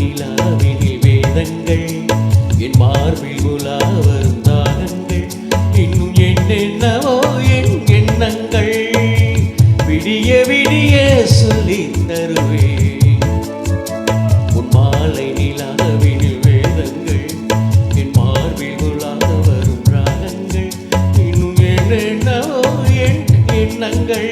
நிலாவினில் வேதங்கள் என் மார்பில் உலா வரும் தாகங்கள் இன்னும் என்னென்னவோ என் எண்ணங்கள் விடிய விடிய சொல்லி தருவேன் உன் மாலை நிலாவினில் வேதங்கள் என் மார்பில் உலா வரும் ராகங்கள் இன்னும் என்னென்னவோ என் எண்ணங்கள்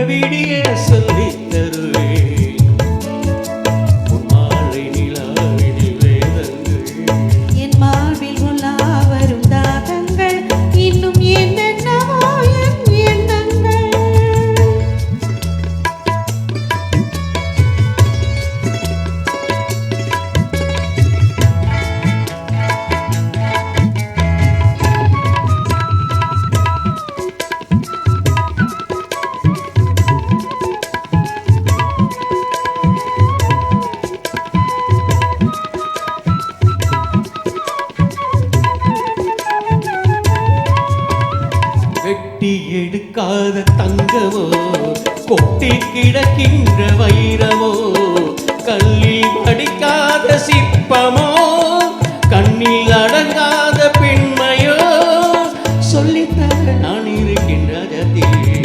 விடிய சொல்லி தருவேன் உன் மாலை நிலாவினில் வேதங்கள் என் மார்பில் உலா வரும் தாகங்கள் இன்னும் என்னென்னவோ என் எண்ணங்கள் வெட்டி எடுக்காத தங்கமோ கொட்டி கிடக்கின்ற வைரமோ கல்லில் படிக்காத சிற்பமோ கண்ணில் அடங்காத பெண்மையோ சொல்லித்தர நான் இருக்கின்ற ஜதியே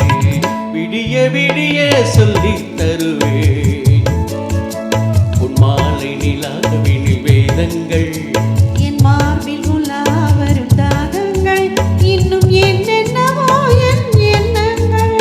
விடிய விடிய சொல்லி தருவேன் உன் மாலை நிலாவினில் வேதங்கள் என் மார்பில் உலா வரும் தாகங்கள் இன்னும் என்னென்னவோ என் எண்ணங்கள்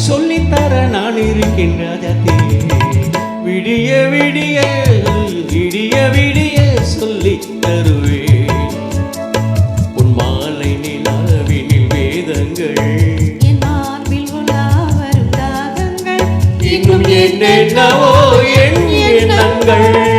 சொல்லித்தர நான் இருக்கின்ற ஜதியே விடிய விடிய விடிய விடிய சொல்லி தருவேன் உன் மாலை நிலாவினில் வேதங்கள் என் மார்பில் உலா வரும் தாகங்கள் இன்னும் என்னென்னவோ என் எண்ணங்கள்